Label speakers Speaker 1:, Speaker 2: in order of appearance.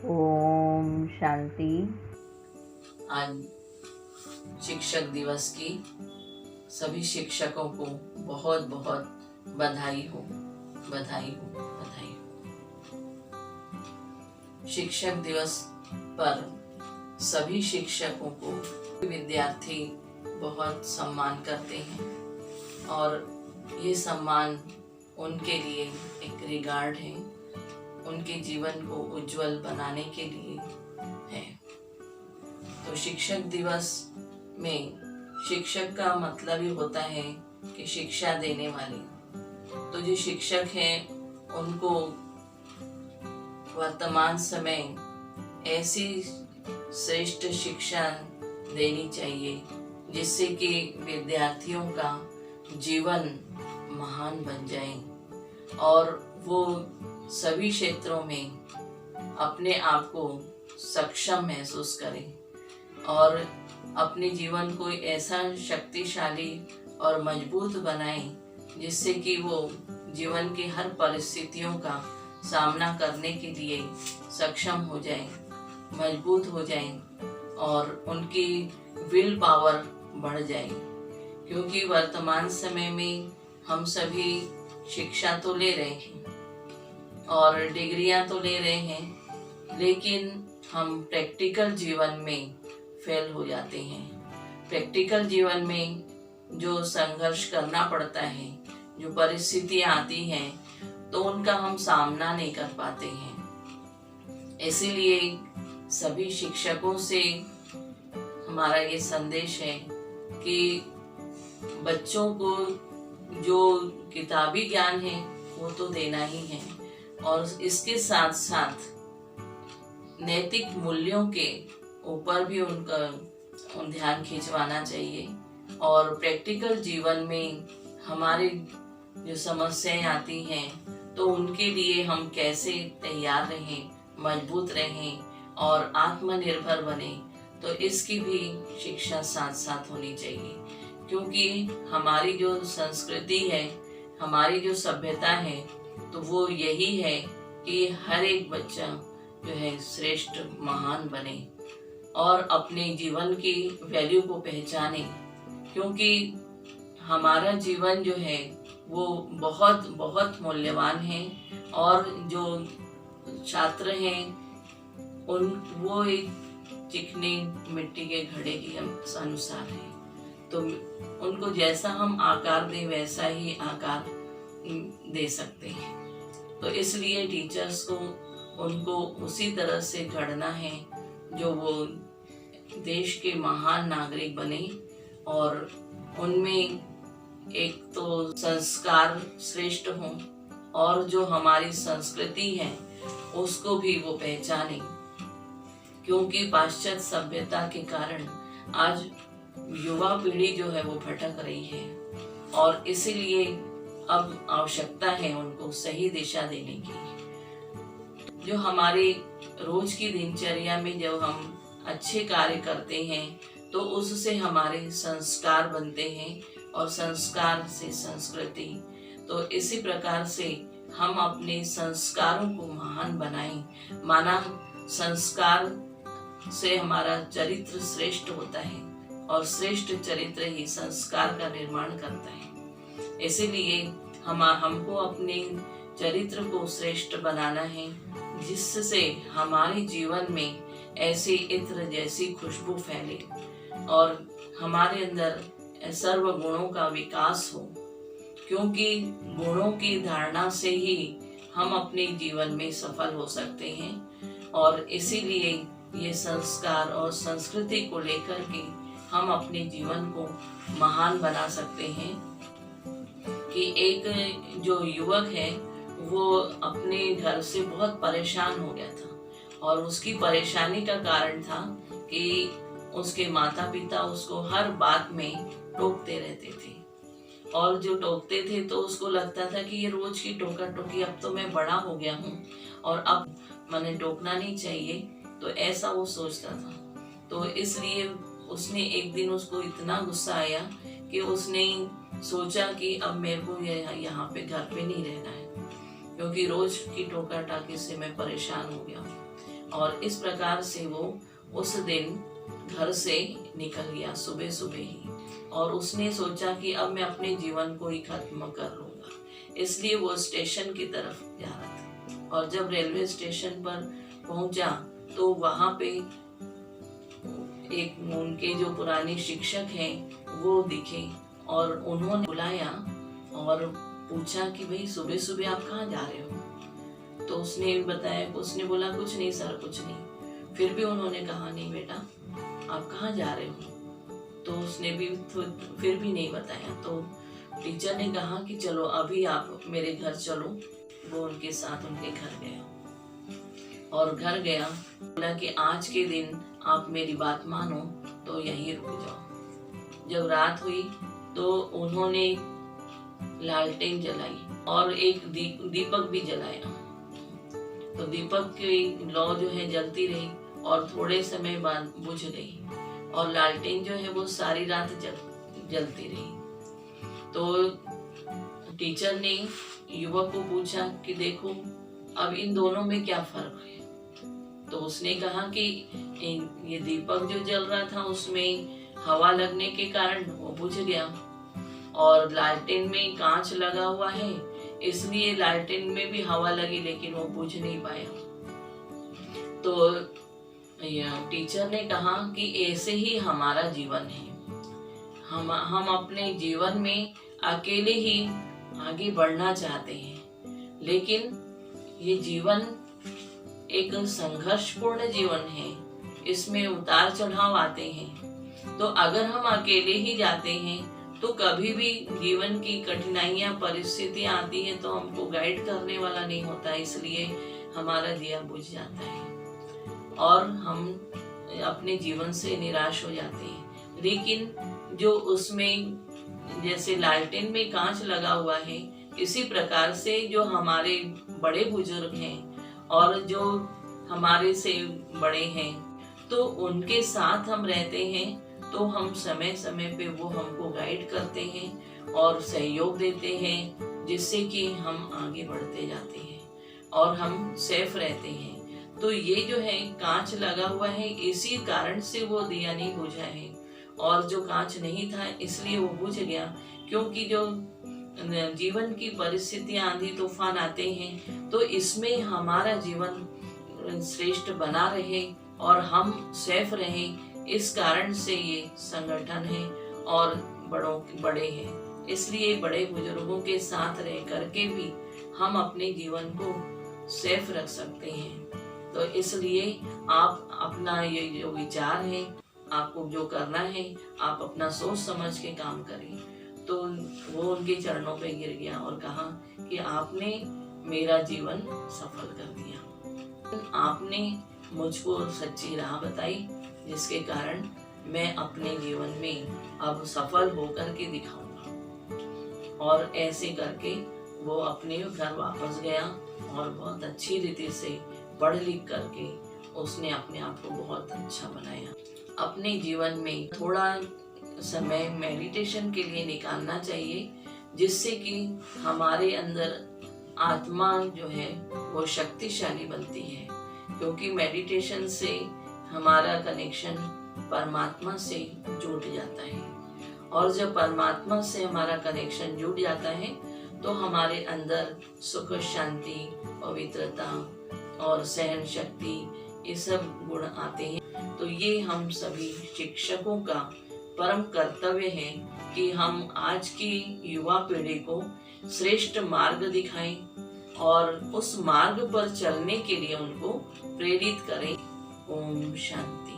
Speaker 1: ओम शांति।
Speaker 2: आज शिक्षक दिवस की सभी शिक्षकों को बहुत बहुत बधाई हो, बधाई हो, बधाई हो। शिक्षक दिवस पर सभी शिक्षकों को विद्यार्थी बहुत सम्मान करते हैं और ये सम्मान उनके लिए एक रिगार्ड है, उनके जीवन को उज्जवल बनाने के लिए है। तो शिक्षक दिवस में शिक्षक का मतलब ही होता है कि शिक्षा देने वाले। तो जो शिक्षक हैं उनको वर्तमान समय ऐसी श्रेष्ठ शिक्षा देनी चाहिए जिससे कि विद्यार्थियों का जीवन महान बन जाए और वो सभी क्षेत्रों में अपने आप को सक्षम महसूस करें और अपने जीवन को ऐसा शक्तिशाली और मजबूत बनाएं जिससे कि वो जीवन की हर परिस्थितियों का सामना करने के लिए सक्षम हो जाएं, मजबूत हो जाएं और उनकी विल पावर बढ़ जाए। क्योंकि वर्तमान समय में हम सभी शिक्षा तो ले रहे हैं और डिग्रियां तो ले रहे हैं, लेकिन हम प्रैक्टिकल जीवन में फेल हो जाते हैं। प्रैक्टिकल जीवन में जो संघर्ष करना पड़ता है, जो परिस्थितियां आती हैं, तो उनका हम सामना नहीं कर पाते हैं। इसीलिए सभी शिक्षकों से हमारा ये संदेश है कि बच्चों को जो किताबी ज्ञान है वो तो देना ही है और इसके साथ साथ नैतिक मूल्यों के ऊपर भी उनका ध्यान खिंचवाना चाहिए और प्रैक्टिकल जीवन में हमारी जो समस्याएं आती हैं तो उनके लिए हम कैसे तैयार रहें, मजबूत रहें और आत्मनिर्भर बने, तो इसकी भी शिक्षा साथ साथ होनी चाहिए। क्योंकि हमारी जो संस्कृति है, हमारी जो सभ्यता है, तो वो यही है कि हर एक बच्चा जो है श्रेष्ठ महान बने और अपने जीवन की वैल्यू को पहचाने। क्योंकि हमारा जीवन जो है वो बहुत बहुत मूल्यवान है और जो छात्र हैं वो एक चिकनी मिट्टी के घड़े के अनुसार है, तो उनको जैसा हम आकार दें वैसा ही आकार दे सकते हैं। तो इसलिए टीचर्स को उनको उसी तरह से गढ़ना है जो वो देश के महान नागरिक बने और उनमें एक तो संस्कार श्रेष्ठ हों और जो हमारी संस्कृति है उसको भी वो पहचाने। क्योंकि पाश्चात्य सभ्यता के कारण आज युवा पीढ़ी जो है वो भटक रही है और इसीलिए अब आवश्यकता है उनको सही दिशा देने की। जो हमारे रोज की दिनचर्या में जब हम अच्छे कार्य करते हैं तो उससे हमारे संस्कार बनते हैं और संस्कार से संस्कृति। तो इसी प्रकार से हम अपने संस्कारों को महान बनाएं। माना संस्कार से हमारा चरित्र श्रेष्ठ होता है और श्रेष्ठ चरित्र ही संस्कार का निर्माण करता है। इसीलिए हमको अपने चरित्र को श्रेष्ठ बनाना है जिससे हमारे जीवन में ऐसी इत्र जैसी खुशबू फैले और हमारे अंदर सर्व गुणों का विकास हो। क्योंकि गुणों की धारणा से ही हम अपने जीवन में सफल हो सकते हैं और इसीलिए ये संस्कार और संस्कृति को लेकर के हम अपने जीवन को महान बना सकते हैं। कि एक जो युवक है वो अपने घर से बहुत परेशान हो गया था और उसकी परेशानी का कारण था कि उसके माता पिता उसको हर बात में टोकते रहते थे और जो टोकते थे तो उसको लगता था कि ये रोज की टोका टोकी, अब तो मैं बड़ा हो गया हूँ और अब मैंने टोकना नहीं चाहिए, तो ऐसा वो सोचता था। तो इसलिए उसने एक दिन उसको इतना गुस्सा आया कि उसने सोचा कि अब मेरे को यहाँ पे घर पे नहीं रहना है, क्योंकि रोज की टोका टाकी से मैं परेशान हो गया हूँ। और इस प्रकार से वो उस दिन घर से निकल गया सुबह सुबह ही, और उसने सोचा कि अब मैं अपने जीवन को ही खत्म कर लूंगा। इसलिए वो स्टेशन की तरफ जा रहा था, और जब रेलवे स्टेशन पर पहुंचा तो वहां पे एक उनके जो पुराने शिक्षक हैं वो दिखे, और उन्होंने बुलाया और पूछा कि भाई सुबह सुबह आप कहाँ जा रहे हो। तो उसने बताया, उसने बोला कुछ नहीं सर, कुछ नहीं। फिर भी उन्होंने कहा नहीं बेटा आप कहाँ जा रहे हो, तो उसने भी फिर भी नहीं बताया। तो टीचर ने कहा कि चलो अभी आप मेरे घर चलो। वो उनके साथ उनके घर गया, और घर गया, बोला कि आज के दिन आप मेरी बात मानो तो यहीं रुक जाओ। जब रात हुई तो उन्होंने लालटेन जलाई और एक दीपक भी जलाया। तो दीपक की लौ जो है जलती रही और थोड़े समय बाद बुझ गई, और लालटेन जो है वो सारी रात जलती रही। तो टीचर ने युवक को पूछा कि देखो अब इन दोनों में क्या फर्क है। तो उसने कहा कि ये दीपक जो जल रहा था उसमें हवा लगने के कारण वो बुझ गया, और लालटेन में कांच लगा हुआ है इसलिए लालटेन में भी हवा लगी लेकिन वो बुझ नहीं पाया। तो टीचर ने कहा कि ऐसे ही हमारा जीवन है। हम अपने जीवन में अकेले ही आगे बढ़ना चाहते हैं, लेकिन ये जीवन एक संघर्षपूर्ण जीवन है, इसमें उतार चढ़ाव आते हैं। तो अगर हम अकेले ही जाते हैं तो कभी भी जीवन की कठिनाइयां परिस्थितियां आती हैं तो हमको गाइड करने वाला नहीं होता, इसलिए हमारा दिया बुझ जाता है और हम अपने जीवन से निराश हो जाते हैं। लेकिन जो उसमें जैसे लालटेन में कांच लगा हुआ है, इसी प्रकार से जो हमारे बड़े बुजुर्ग हैं और जो हमारे से बड़े हैं तो उनके साथ हम रहते हैं, तो हम समय समय पे वो हमको गाइड करते हैं और सहयोग देते हैं, जिससे कि हम आगे बढ़ते जाते हैं और हम सेफ रहते हैं। तो ये जो है कांच लगा हुआ है, इसी कारण से वो दिया नहीं बुझा है, और जो कांच नहीं था इसलिए वो बुझ गया, क्योंकि जो जीवन की परिस्थितियां आंधी तूफान आते हैं तो इसमें हमारा जीवन श्रेष्ठ बना रहे और हम सेफ रहें, इस कारण से ये संगठन है और बड़े हैं। इसलिए बड़े बुजुर्गों के साथ रह करके भी हम अपने जीवन को सेफ रख सकते हैं। तो इसलिए आप अपना ये जो विचार है, आपको जो करना है, आप अपना सोच समझ के काम करें। तो वो उनके चरणों पे गिर गया और कहा कि आपने मेरा जीवन सफल कर दिया, आपने मुझको सच्ची राह बताई, जिसके कारण मैं अपने जीवन में अब सफल होकर के दिखाऊंगा। और ऐसे करके वो अपने घर वापस गया और बहुत अच्छी रीति से पढ़ लिख करके उसने अपने आप को बहुत अच्छा बनाया। अपने जीवन में थोड़ा समय मेडिटेशन के लिए निकालना चाहिए, जिससे कि हमारे अंदर आत्मा जो है वो शक्तिशाली बनती है, क्योंकि मेडिटेशन से हमारा कनेक्शन परमात्मा से जुड़ जाता है, और जब परमात्मा से हमारा कनेक्शन जुड़ जाता है तो हमारे अंदर सुख, शांति, पवित्रता और सहन शक्ति, ये सब गुण आते हैं। तो ये हम सभी शिक्षकों का परम कर्तव्य है कि हम आज की युवा पीढ़ी को श्रेष्ठ मार्ग दिखाएं और उस मार्ग पर चलने के लिए उनको प्रेरित करें। ओम शांति।